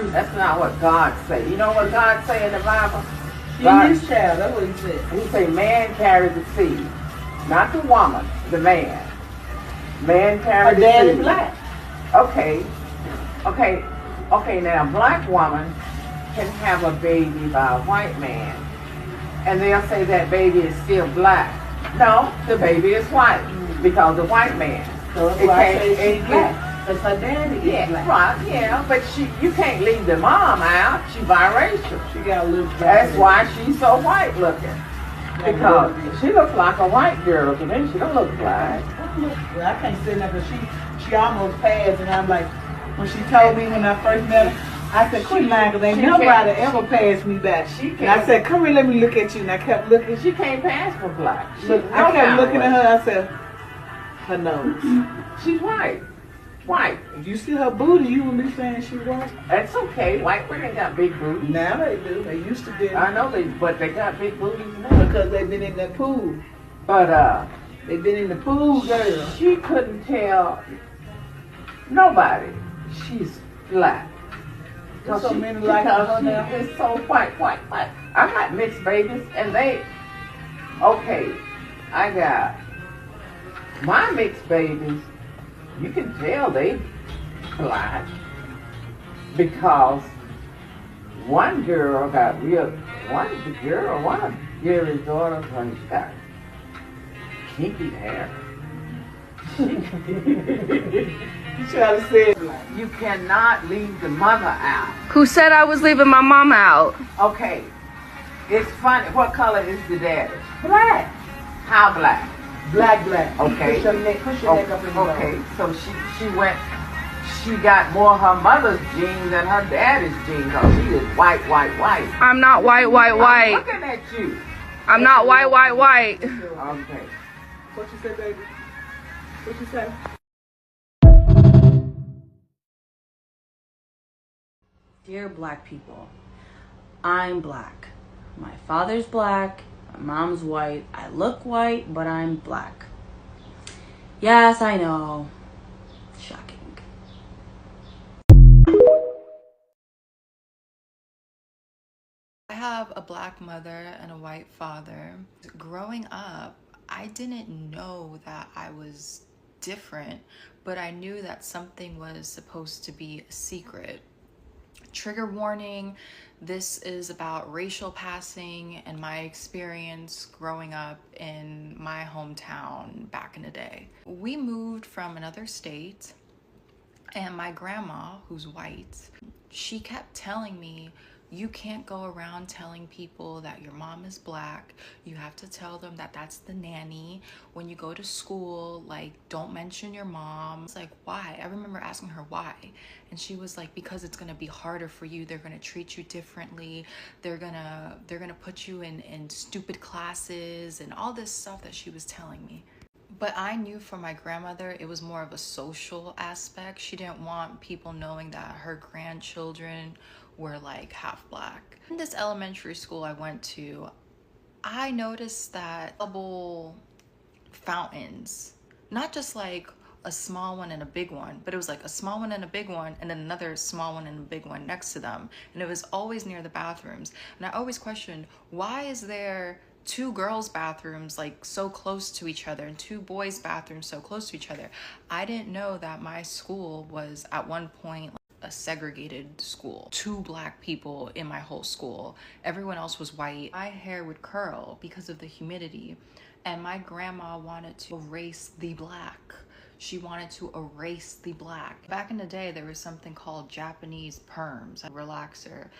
That's not what God say. You know what God say in the Bible? She God, his child. That's what he said. he say man carries the seed. Not the woman, the man. Man Her carries the dad is seed. black. Okay, now a black woman can have a baby by a white man. And they'll say that baby is still black. No, the baby is white. Because the white man. So that's why I say she's black. Because her daddy is black. Right, yeah, but you can't leave the mom out. She biracial. She got a little black. That's why she's so white looking. Because she looks like a white girl to me. She don't look black. Well, I can't say nothing. She almost passed, and I'm like, when she told me when I first met her, I said, quit lying, because ain't nobody ever passed me back. And I said, come here, let me look at you. And I kept looking. She can't pass for black. I kept looking at her. I said, her nose. She's white. White. If you see her booty, you would be saying she white. That's okay. White women got big booties. Now they do. They used to be. I know but they got big booties now. Because they've been in that pool. But They've been in the pool, girl. she couldn't tell nobody she's black. There's so many like her now. It's so white. I got mixed babies, and I got my mixed babies. You can tell they black because one of Gary's daughters, when she got kinky hair. You try to say it. You cannot leave the mother out. Who said I was leaving my mom out? Okay, it's funny. What color is the daddy? Black. How black? Black. Okay. Push your neck up in the Okay, so she got more of her mother's genes than her daddy's genes. Cause she is white. I'm not white. I'm looking at you. I'm not white. Okay. What you say, baby? What you say? Dear black people, I'm black. My father's black, my mom's white. I look white, but I'm black. Yes, I know. Shocking. I have a black mother and a white father. Growing up, I didn't know that I was different, but I knew that something was supposed to be a secret. Trigger warning, this is about racial passing and my experience growing up in my hometown back in the day. We moved from another state, and my grandma, who's white, she kept telling me, you can't go around telling people that your mom is black. You have to tell them that that's the nanny. When you go to school, like, don't mention your mom. It's like, why? I remember asking her why. And she was like, because it's gonna be harder for you. They're gonna treat you differently. They're gonna put you in stupid classes and all this stuff that she was telling me. But I knew from my grandmother, it was more of a social aspect. She didn't want people knowing that her grandchildren were like half black. In this elementary school I went to, I noticed that double fountains, not just like a small one and a big one, but it was like a small one and a big one and then another small one and a big one next to them. And it was always near the bathrooms. And I always questioned, why is there two girls' bathrooms like so close to each other and two boys' bathrooms so close to each other? I didn't know that my school was at one point a segregated school. 2 black people in my whole school. Everyone else was white. My hair would curl because of the humidity, and my grandma wanted to erase the black. She wanted to erase the black. Back in the day, there was something called Japanese perms, a relaxer,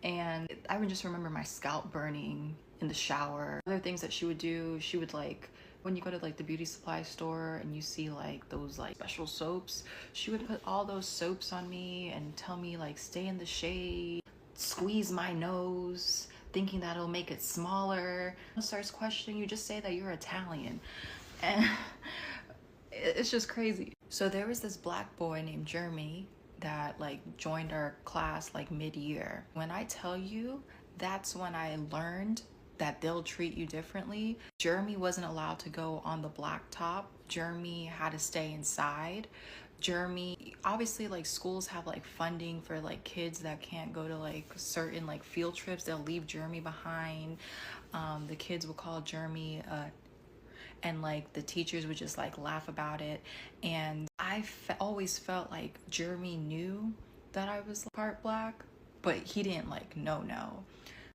and I would just remember my scalp burning in the shower. Other things that she would do, she would like, when you go to like the beauty supply store and you see like those like special soaps, she would put all those soaps on me and tell me like, stay in the shade, squeeze my nose, thinking that'll make it smaller. Starts questioning you, just say that you're Italian. And it's just crazy. So there was this black boy named Jeremy that like joined our class like mid-year. When I tell you, that's when I learned that they'll treat you differently. Jeremy wasn't allowed to go on the blacktop. Jeremy had to stay inside. Jeremy, obviously like schools have like funding for like kids that can't go to like certain like field trips. They'll leave Jeremy behind. The kids will call Jeremy and like the teachers would just like laugh about it. And always felt like Jeremy knew that I was part black, but he didn't like know.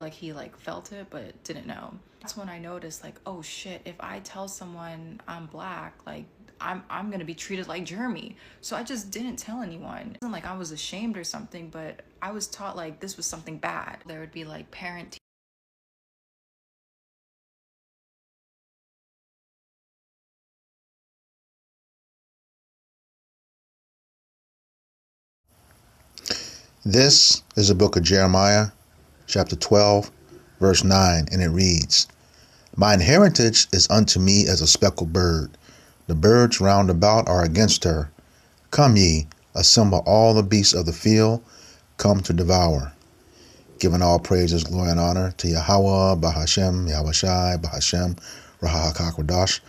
Like he like felt it but didn't know. That's when I noticed like, oh shit, if I tell someone I'm black, like I'm gonna be treated like Jeremy. So I just didn't tell anyone. It wasn't like I was ashamed or something, but I was taught like this was something bad. There would be like parent. This is the book of Jeremiah, chapter 12, verse 9, and it reads, Mine heritage is unto me as a speckled bird. The birds round about are against her. Come ye, assemble all the beasts of the field, come to devour. Giving all praises, glory, and honor to Yahweh, Bahashem, Yahushai, Bahashem, Rahakakwadash.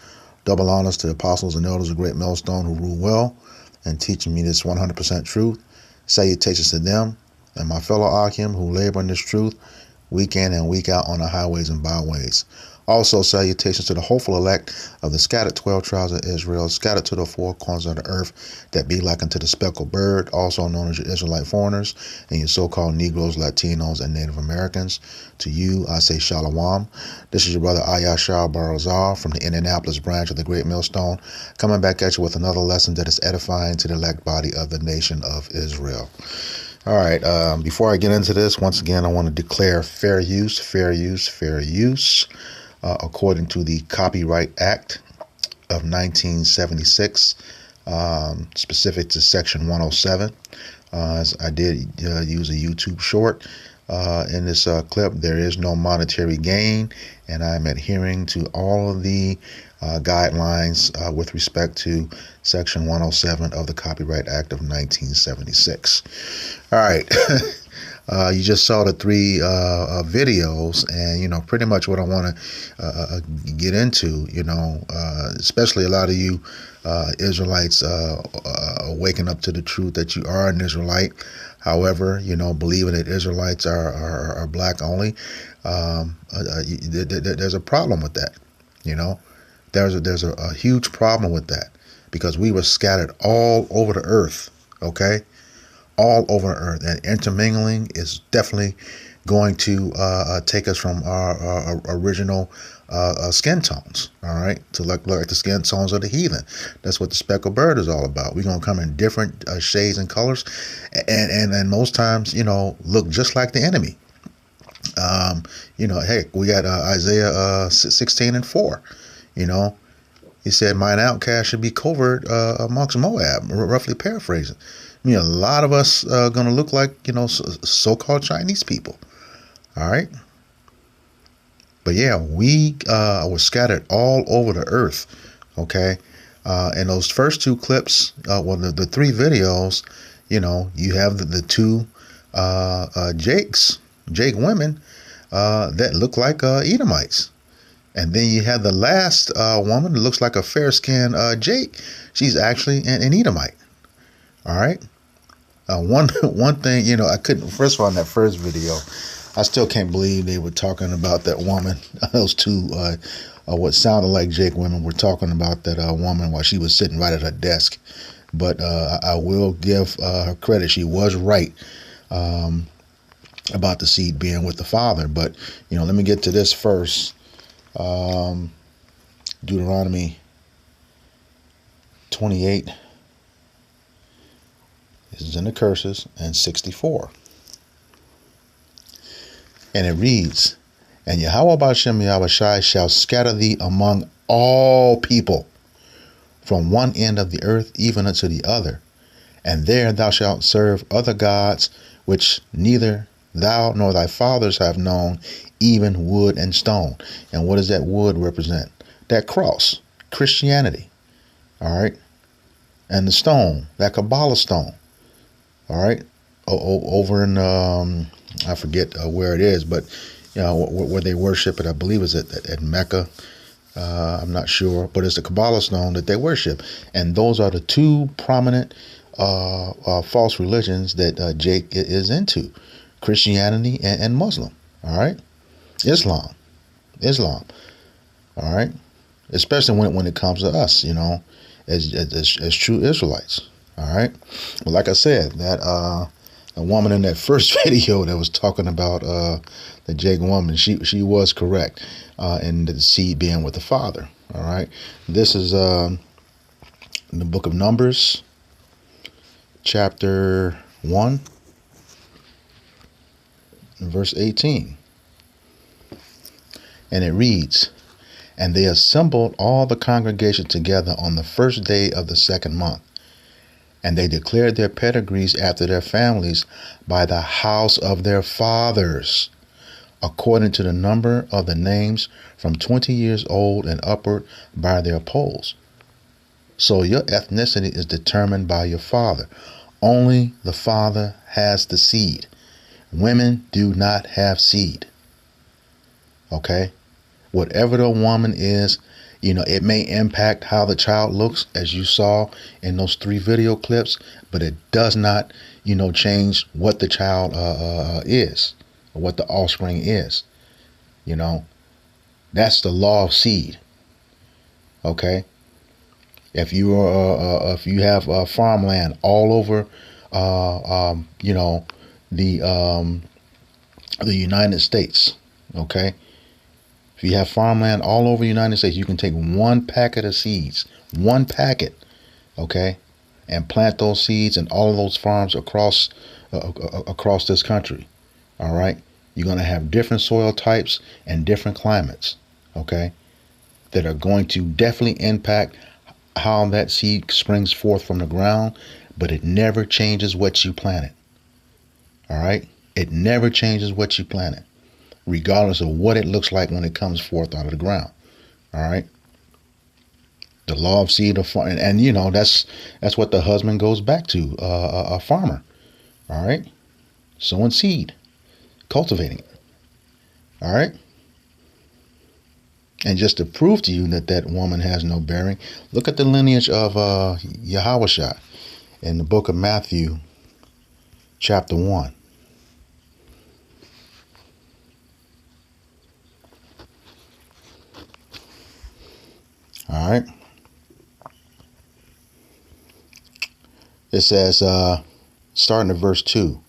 Double honors to the apostles and elders of Great Millstone who rule well and teaching me this 100% truth. Salutations to them and my fellow Akim who labor in this truth week in and week out on the highways and byways. Also, salutations to the hopeful elect of the scattered 12 tribes of Israel, scattered to the four corners of the earth, that be like unto the speckled bird, also known as your Israelite foreigners, and your so-called Negroes, Latinos, and Native Americans. To you, I say Shalom. This is your brother Ayashar Barazar from the Indianapolis branch of the Great Millstone, coming back at you with another lesson that is edifying to the elect body of the nation of Israel. All right, before I get into this, once again, I want to declare fair use, according to the Copyright Act of 1976, specific to Section 107. As I did use a YouTube short in this clip, there is no monetary gain, and I'm adhering to all of the guidelines with respect to Section 107 of the Copyright Act of 1976. All right. You just saw the three videos, and pretty much what I want to get into, especially a lot of you Israelites waking up to the truth that you are an Israelite. However, believing that Israelites are black only, there's a problem with that. There's a huge problem with that, because we were scattered all over the earth. Okay. All over the earth, and intermingling is definitely going to take us from our original skin tones, all right, to look like the skin tones of the heathen. That's what the speckled bird is all about. We're going to come in different shades and colors, and most times, look just like the enemy. Heck, we got Isaiah 16:4. He said, "Mine outcast should be covert amongst Moab," roughly paraphrasing. A lot of us are going to look like, so-called Chinese people. All right. But yeah, we were scattered all over the earth. Okay. And those first two clips, the three videos, you have the two Jake women that look like Edomites. And then you have the last woman that looks like a fair-skinned Jake. She's actually an Edomite. All right. One thing, I couldn't. First of all, in that first video, I still can't believe they were talking about that woman. Those two, what sounded like Jake women, were talking about that woman while she was sitting right at her desk. But I will give her credit; she was right about the seed being with the Father. But let me get to this first. Deuteronomy 28. This is in the curses, and 64. And it reads, And Yahweh Ba'ashem Yahushai shall scatter thee among all people, from one end of the earth even unto the other. And there thou shalt serve other gods, which neither thou nor thy fathers have known, even wood and stone. And what does that wood represent? That cross, Christianity. All right. And the stone, that Kabbalah stone. All right. Over in, I forget where it is, but, where they worship it, I believe is at Mecca. I'm not sure, but it's the Kabbalah stone that they worship. And those are the two prominent false religions that Jake is into: Christianity and Muslim. All right, Islam. All right, especially when it comes to us, as true Israelites. All right. Well, like I said, that a woman in that first video that was talking about the Jake woman, she was correct in the seed being with the father. All right. This is in the book of Numbers, chapter 1, verse 18. And it reads, "And they assembled all the congregation together on the first day of the second month. And they declared their pedigrees after their families by the house of their fathers, according to the number of the names from 20 years old and upward by their polls." So your ethnicity is determined by your father. Only the father has the seed. Women do not have seed. Okay? Whatever the woman is, it may impact how the child looks, as you saw in those 3 video clips, but it does not, change what the child is, or what the offspring is. That's the law of seed. Okay? If you have farmland all over, the United States, okay? If you have farmland all over the United States, you can take 1 packet of seeds, 1 packet, okay, and plant those seeds in all of those farms across this country. All right, you're going to have different soil types and different climates, okay, that are going to definitely impact how that seed springs forth from the ground, but it never changes what you planted. All right, it never changes what you planted, regardless of what it looks like when it comes forth out of the ground. All right. The law of seed, and that's what the husband goes back to, a farmer. All right. Sowing seed, cultivating it. All right. And just to prove to you that woman has no bearing, look at the lineage of Yahushua in the book of Matthew, chapter 1. All right. It says, starting at verse 2,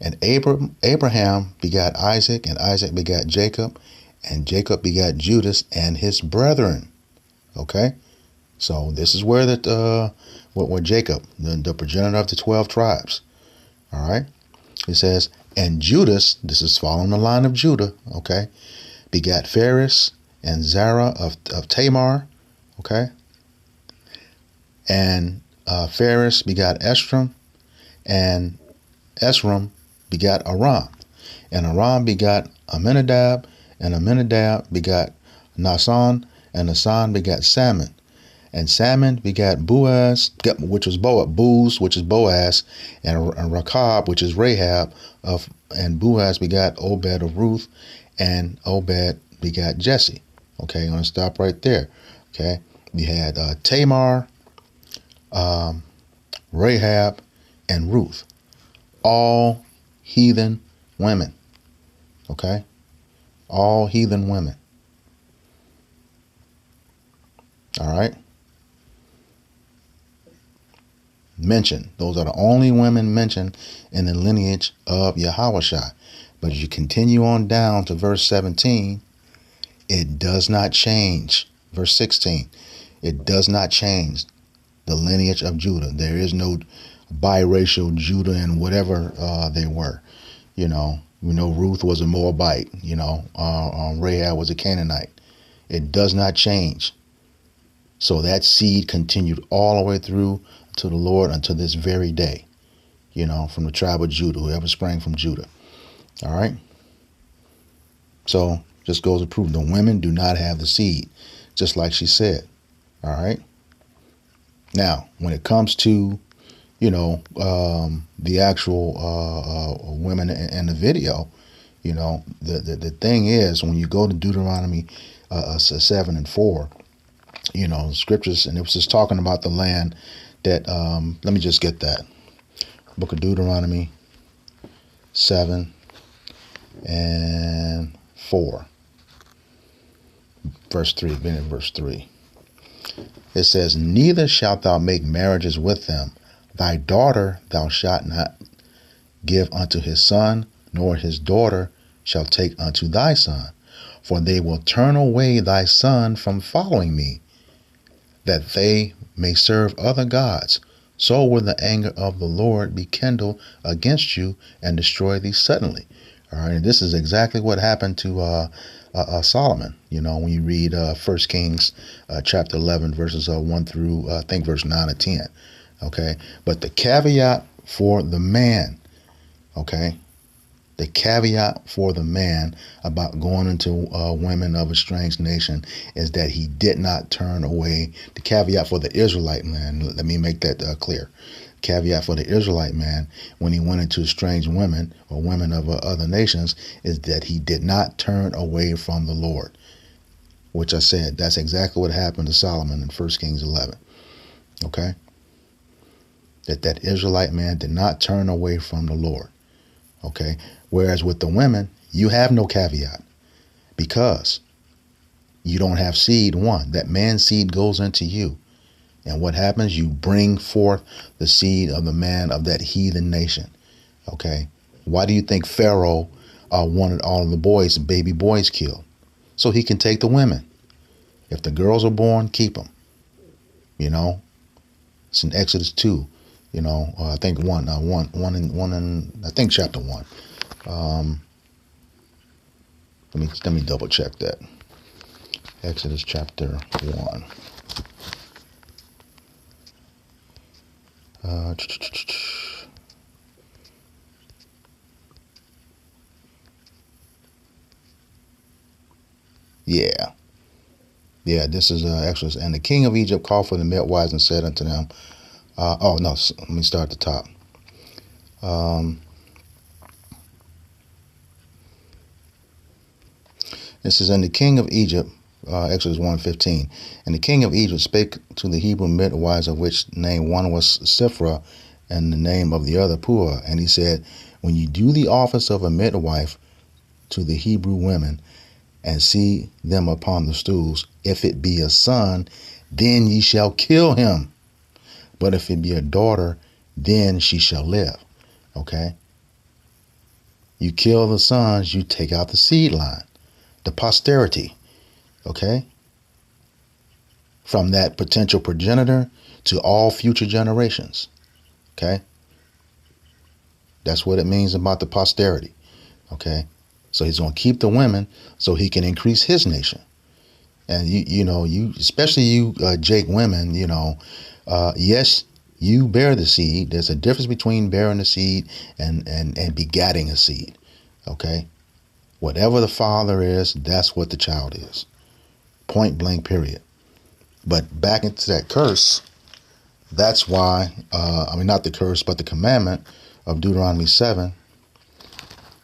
"And Abraham begat Isaac, and Isaac begat Jacob, and Jacob begat Judas and his brethren." Okay. So this is where where Jacob, the progenitor of the 12 tribes. All right. It says, "And Judas," this is following the line of Judah, okay, "begat Phares and Zerah of Tamar." Okay. And Phares begat Esrom, and Esrom begat Aram, and Aram begat Aminadab, and Aminadab begat Naasson, and Naasson begat Salmon, and Salmon begat Boaz, which was Booz, which is Boaz, and Rechab, which is Rahab, and Boaz begat Obed of Ruth, and Obed begat Jesse. Okay, I'm going to stop right there. Okay, we had Tamar, Rahab, and Ruth, all heathen women. Okay, all heathen women. All right. Mentioned. Those are the only women mentioned in the lineage of Yahushua. But as you continue on down to verse 17, it does not change. Verse 16, it does not change the lineage of Judah. There is no biracial Judah and whatever they were. We know Ruth was a Moabite. Rahab was a Canaanite. It does not change. So that seed continued all the way through to the Lord until this very day, from the tribe of Judah, whoever sprang from Judah. All right. So just goes to prove the women do not have the seed, just like she said. All right. Now, when it comes to, the actual women in the video, the thing is, when you go to Deuteronomy 7 and 4. You know, scriptures, and it was just talking about the land that, let me just get that. Book of Deuteronomy 7 and 4. Verse 3, beginning in verse 3. It says, neither shalt thou make marriages with them. Thy daughter thou shalt not give unto his son, nor his daughter shall take unto thy son. For they will turn away thy son from following me, that they may serve other gods. So will the anger of the Lord be kindled against you and destroy thee suddenly. All right, and this is exactly what happened to Solomon. You know, when you read 1 Kings chapter 11, verses 1 through, I think, verse 9 or 10. Okay, but the caveat for the man, okay, the caveat for the man about going into women of a strange nation is that he did not turn away. The caveat for the Israelite man, let me make that clear. Caveat for the Israelite man when he went into strange women or women of other nations is that he did not turn away from the Lord, which I said that's exactly what happened to Solomon in 1 Kings 11. Okay, that Israelite man did not turn away from the Lord. Okay, whereas with the women, you have no caveat because you don't have seed. One, that man's seed goes into you. And what happens? You bring forth the seed of the man of that heathen nation. Okay, why do you think Pharaoh wanted all of the boys, baby boys, killed? So he can take the women. If the girls are born, keep them. You know, it's in Exodus 2. You know, I think one in I think chapter 1. Let me double check that. Exodus chapter 1. Yeah. This is Exodus. And the king of Egypt called for the midwives and said unto them, let me start at the top. This is, and the king of Egypt, Exodus 1:15. And the king of Egypt spake to the Hebrew midwives, of which name one was Shiphrah, and the name of the other Puah. And he said, when you do the office of a midwife to the Hebrew women, and see them upon the stools, if it be a son, then ye shall kill him. But if it be a daughter, then she shall live. Okay? You kill the sons, you take out the seed line, the posterity. Okay? From that potential progenitor to all future generations. Okay? That's what it means about the posterity. Okay? So he's going to keep the women so he can increase his nation. And you especially you Jake women, yes, you bear the seed. There's a difference between bearing the seed and begatting a seed. Okay? Whatever the father is, that's what the child is. Point blank, period. But back into that curse, that's why, not the curse, but the commandment of Deuteronomy 7,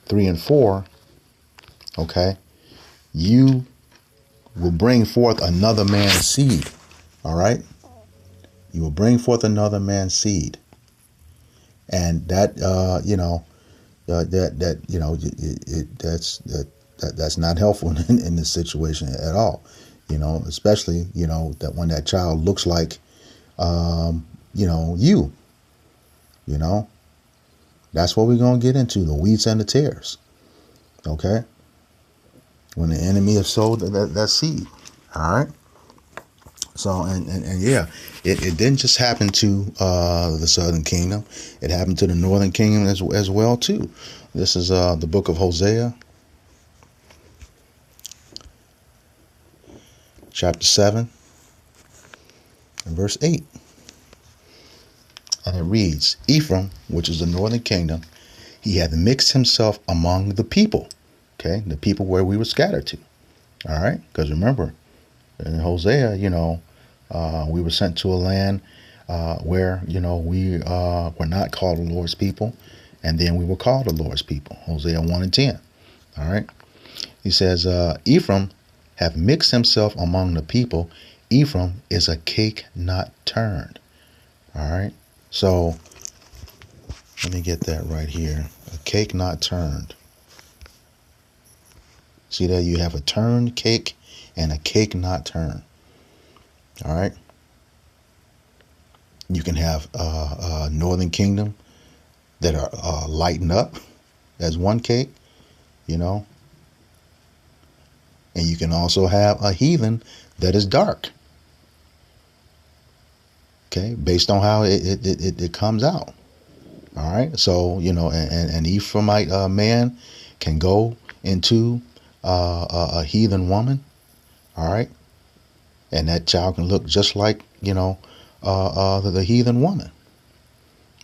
3 and 4, okay, you will bring forth another man's seed, all right? You will bring forth another man's seed. And that, that's not helpful in this situation at all. Especially, that when that child looks like, that's what we're going to get into, the wheats and the tares. Okay. When the enemy has sowed that seed. All right. So, and yeah, it didn't just happen to, the Southern Kingdom. It happened to the Northern Kingdom as well, too. This is, the book of Hosea. Chapter 7 and verse 8. And it reads, Ephraim, which is the northern kingdom, he hath mixed himself among the people. Okay, the people where we were scattered to. All right, because remember, in Hosea, we were sent to a land where, we were not called the Lord's people. And then we were called the Lord's people. Hosea 1 and 10. All right. He says, Ephraim have mixed himself among the people. Ephraim is a cake not turned. All right. So let me get that right here. A cake not turned. See there, you have a turned cake and a cake not turned. All right. You can have Northern Kingdom that are lighten up as one cake, you know. And you can also have a heathen that is dark. Okay, based on how it comes out. All right. So, you know, an Ephraimite man can go into a heathen woman. All right. And that child can look just like, you know, the heathen woman.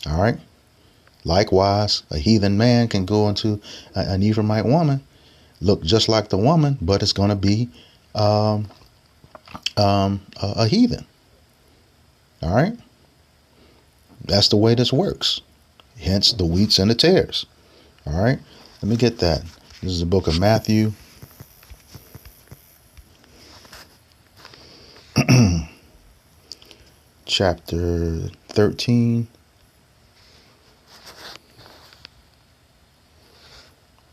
All right. Likewise, a heathen man can go into an Ephraimite woman, look just like the woman, but it's going to be a heathen. All right. That's the way this works. Hence the wheats and the tares. All right. Let me get that. This is the book of Matthew. Chapter 13.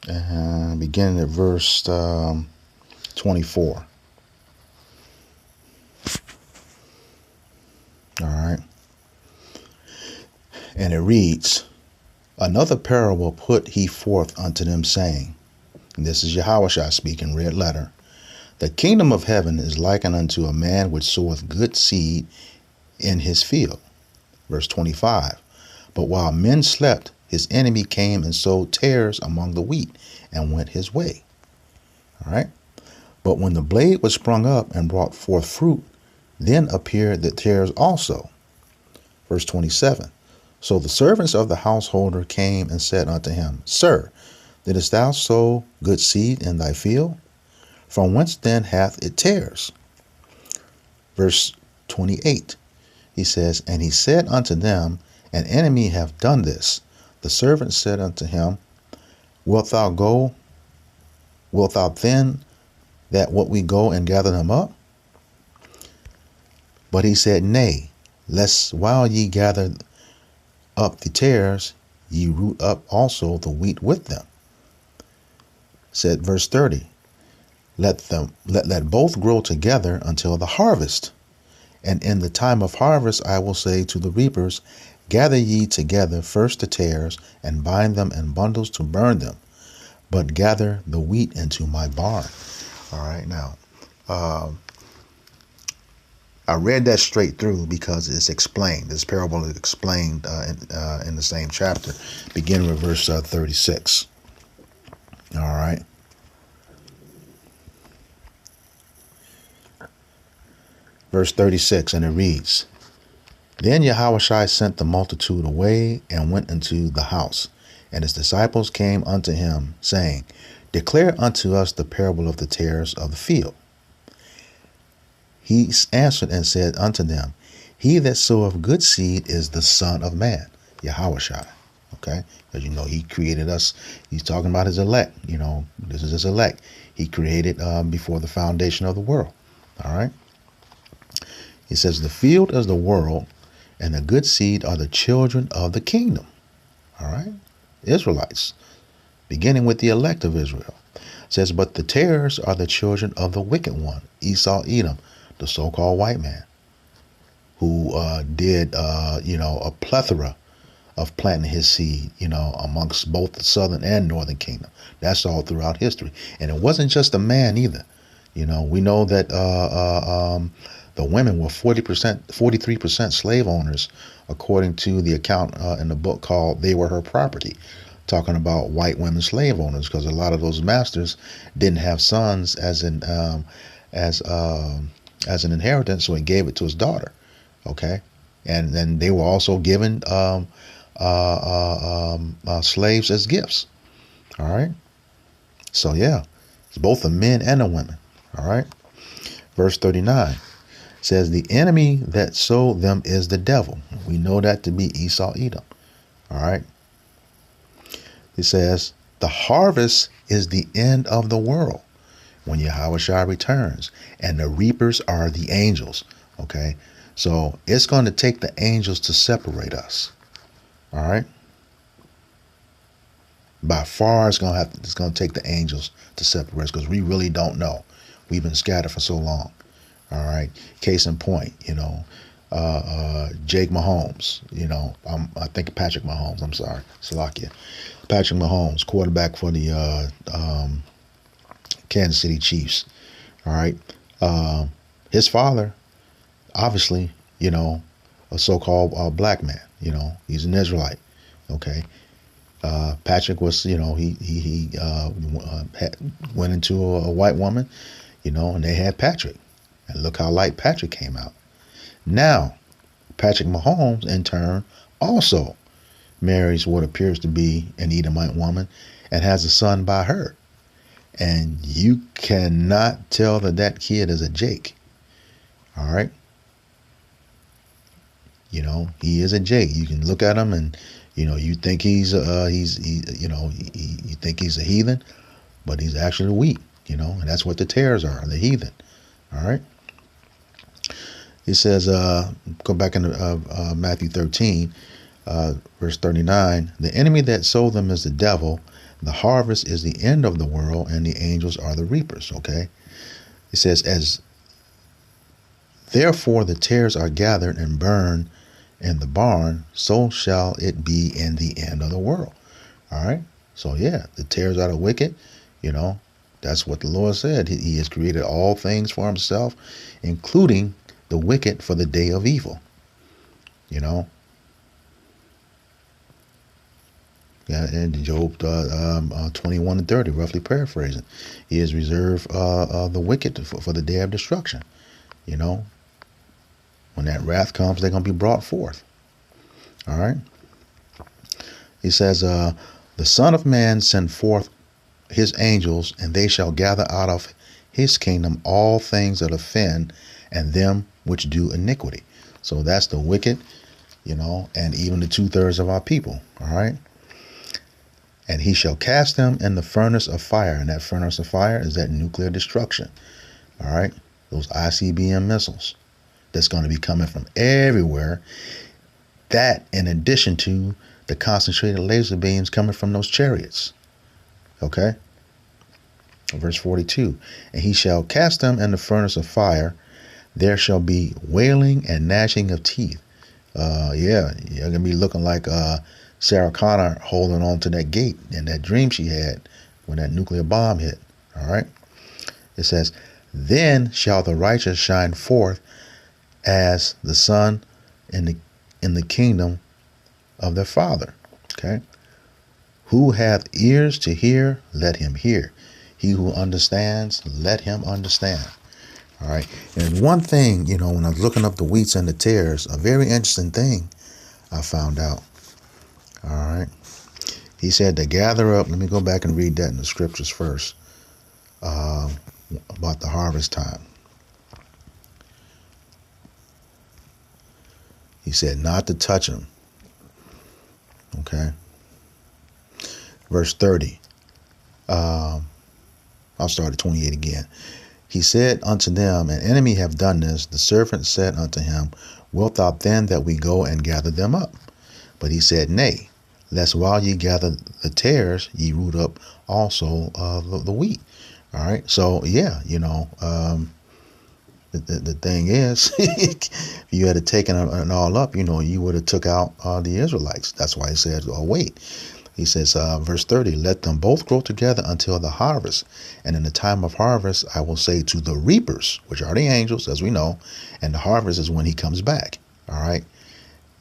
And beginning at verse 24. All right. And it reads, another parable put he forth unto them, saying, and this is Yahushua speaking, red letter, the kingdom of heaven is likened unto a man which soweth good seed in his field. Verse 25. But while men slept, his enemy came and sowed tares among the wheat and went his way. All right. But when the blade was sprung up and brought forth fruit, then appeared the tares also. Verse 27. So the servants of the householder came and said unto him, Sir, didst thou sow good seed in thy field? From whence then hath it tares? Verse 28. He says, and he said unto them, an enemy hath done this. The servant said unto him, Wilt thou then that what we go and gather them up? But he said, Nay, lest while ye gather up the tares, ye root up also the wheat with them. Said verse 30, let both grow together until the harvest. And in the time of harvest I will say to the reapers, gather ye together first the tares, and bind them in bundles to burn them, but gather the wheat into my barn. All right, now, I read that straight through because it's explained. This parable is explained in the same chapter, beginning with verse 36. All right. Verse 36, and it reads, Then Yahushua sent the multitude away and went into the house, and his disciples came unto him, saying, Declare unto us the parable of the tares of the field. He answered and said unto them, He that soweth good seed is the Son of Man, Yahushua. Okay? Because, you know, he created us. He's talking about his elect. You know, this is his elect. He created before the foundation of the world. All right? He says, the field is the world, and the good seed are the children of the kingdom. All right? Israelites, beginning with the elect of Israel. It says, but the tares are the children of the wicked one, Esau, Edom, the so-called white man, who did, a plethora of planting his seed, amongst both the southern and northern kingdom. That's all throughout history. And it wasn't just a man either. We know that the women were 43% slave owners, according to the account in the book called They Were Her Property, talking about white women slave owners, because a lot of those masters didn't have sons as an inheritance, so he gave it to his daughter. Okay, and then they were also given slaves as gifts. All right, so yeah, it's both the men and the women. All right, verse 39 says, the enemy that sowed them is the devil. We know that to be Esau, Edom. All right. It says, the harvest is the end of the world. when Yahushua returns. And the reapers are the angels. Okay? So it's going to take the angels to separate us. All right? By far, it's going to take the angels to separate us, because we really don't know. We've been scattered for so long. All right. Case in point, Jake Mahomes, I think Patrick Mahomes, I'm sorry, Salakia. Patrick Mahomes, quarterback for the Kansas City Chiefs. All right. His father, obviously, a so-called black man, he's an Israelite. Okay. Patrick was, he went into a white woman, and they had Patrick. And look how light Patrick came out. Now, Patrick Mahomes, in turn, also marries what appears to be an Edomite woman and has a son by her. And you cannot tell that kid is a Jake. All right? He is a Jake. You can look at him and, you think you think he's a heathen, but he's actually wheat, and that's what the tares are, the heathen. All right? He says, go back into Matthew 13, verse 39. The enemy that sowed them is the devil. The harvest is the end of the world, and the angels are the reapers. Okay. It says, as therefore the tares are gathered and burned in the barn, so shall it be in the end of the world. All right. So yeah, the tares are the wicked. That's what the Lord said. He has created all things for himself, including the wicked for the day of evil. Yeah, and Job 21 and 30, roughly paraphrasing. He has reserved the wicked for the day of destruction. When that wrath comes, they're going to be brought forth. All right. He says, the Son of Man send forth his angels, and they shall gather out of his kingdom all things that offend, and them which do iniquity. So that's the wicked, and even the 2/3 of our people. All right. And he shall cast them in the furnace of fire. And that furnace of fire is that nuclear destruction. All right. Those ICBM missiles that's going to be coming from everywhere. That in addition to the concentrated laser beams coming from those chariots. Okay. Verse 42. And he shall cast them in the furnace of fire. There shall be wailing and gnashing of teeth. You're going to be looking like Sarah Connor holding on to that gate and that dream she had when that nuclear bomb hit. All right. It says, then shall the righteous shine forth as the sun in the kingdom of their Father. Okay. Who hath ears to hear, let him hear. He who understands, let him understand. All right. And one thing, when I was looking up the wheats and the tares, a very interesting thing I found out. All right. He said to gather up. Let me go back and read that in the scriptures first about the harvest time. He said not to touch them. Okay. Verse 30. I'll start at 28 again. He said unto them, an enemy have done this. The servant said unto him, wilt thou then that we go and gather them up? But he said, nay, lest while ye gather the tares, ye root up also the wheat. All right. So, yeah, the thing is, if you had taken it all up, you would have took out the Israelites. That's why he said, oh, wait. He says, verse 30, let them both grow together until the harvest. And in the time of harvest, I will say to the reapers, which are the angels, as we know, and the harvest is when he comes back. All right.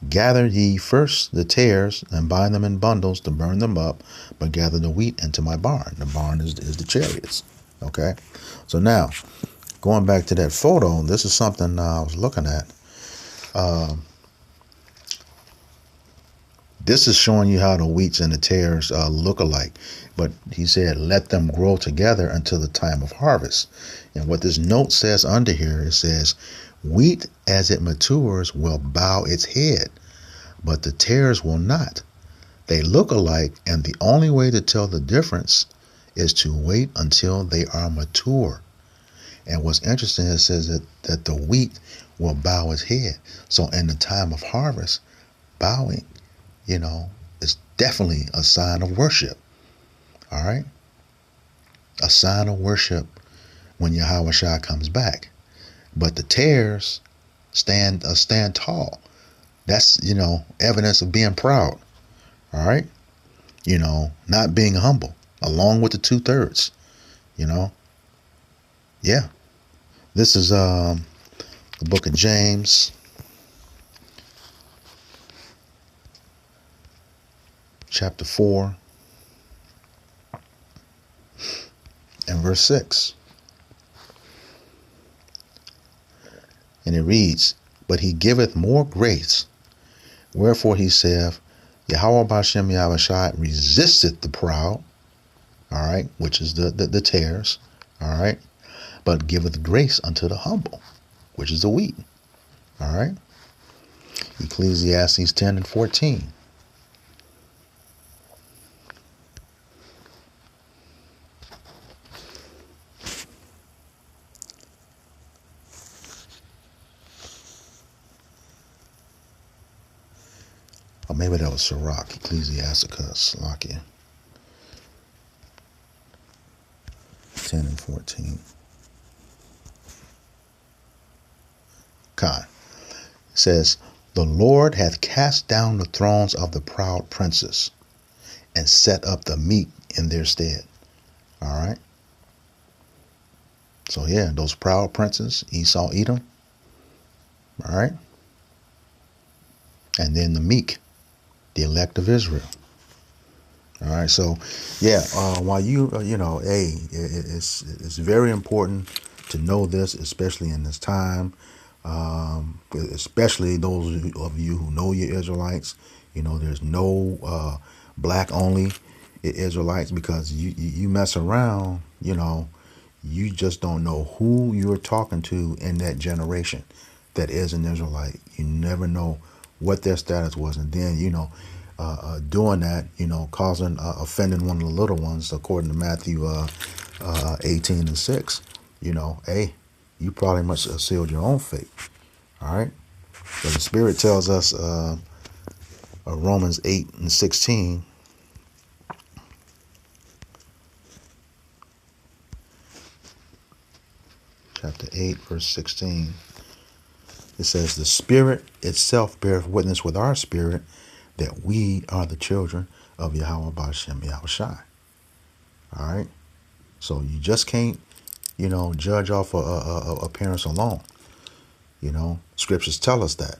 Gather ye first the tares and bind them in bundles to burn them up, but gather the wheat into my barn. The barn is the chariots. Okay. So now, going back to that photo, this is something I was looking at. This is showing you how the wheats and the tares look alike. But he said, let them grow together until the time of harvest. And what this note says under here, it says, wheat as it matures will bow its head, but the tares will not. They look alike, and the only way to tell the difference is to wait until they are mature. And what's interesting, it says that the wheat will bow its head. So in the time of harvest, bowing, is definitely a sign of worship. All right? A sign of worship when Yahweh Shai comes back. But the tares stand tall. That's, evidence of being proud. All right? Not being humble, along with the 2/3. Yeah. This is the book of James, chapter 4 and verse 6. And it reads, "But he giveth more grace. Wherefore he saith, Yahweh B'Hashem Yahweh Shai resisteth the proud," all right, which is the tares, all right, "but giveth grace unto the humble," which is the wheat, all right. Ecclesiastes 10 and 14. Or maybe that was Sirach, Ecclesiastica, Salakia. 10 and 14. It says, "The Lord hath cast down the thrones of the proud princes, and set up the meek in their stead." All right. So yeah, those proud princes, Esau, Edom. All right. And then the meek, the elect of Israel. All right. So yeah, while it's very important to know this, especially in this time. Especially those of you who know your Israelites, there's no black only Israelites, because you mess around, you just don't know who you're talking to in that generation that is an Israelite. You never know what their status was, and then doing that, causing offending one of the little ones, according to Matthew 18 and 6. Hey, you probably must have sealed your own fate. All right. But the Spirit tells us, Romans 8 and 16. Chapter 8, verse 16. It says, "The Spirit itself beareth witness with our spirit that we are the children of Yahweh B'Hashem Yahweh Shai." All right. So you just can't, judge off appearance alone. Scriptures tell us that.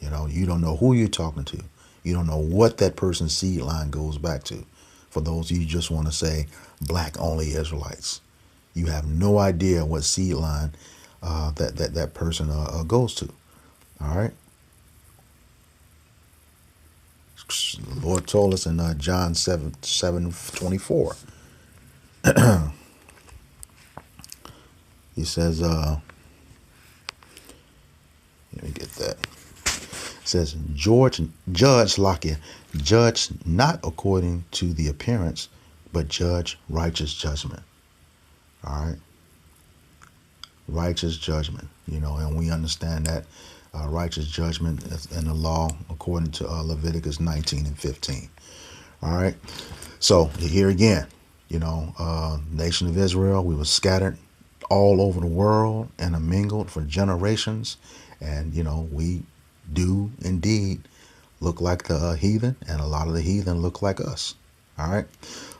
You don't know who you're talking to. You don't know what that person's seed line goes back to. For those of you who just want to say black only Israelites, you have no idea what seed line that person goes to. All right. The Lord told us in John 7:24. He says, let me get that. It says, judge not according to the appearance, but judge righteous judgment. All right. Righteous judgment, and we understand that righteous judgment is in the law according to Leviticus 19 and 15. All right. So here again, nation of Israel, we were scattered all over the world and mingled for generations. And, we do indeed look like the heathen, and a lot of the heathen look like us. All right.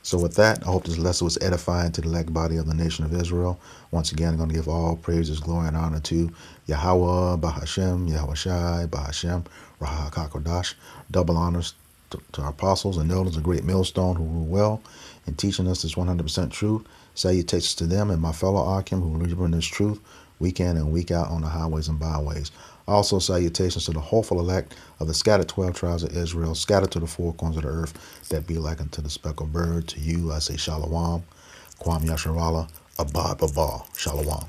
So with that, I hope this lesson was edifying to the elect body of the nation of Israel. Once again, I'm going to give all praises, glory, and honor to Yahweh, B'Hashem, Yahweh Shai, B'Hashem, Rahak HaKodash. Double honors to our apostles and elders, a great millstone who rule well in teaching us this 100% truth. Salutations to them and my fellow Akim who labor in this truth week in and week out on the highways and byways. Also, salutations to the hopeful elect of the scattered 12 tribes of Israel, scattered to the four corners of the earth, that be like unto the speckled bird. To you, I say Shalom, Kwam Yasharallah, Abad Babal, Shalom.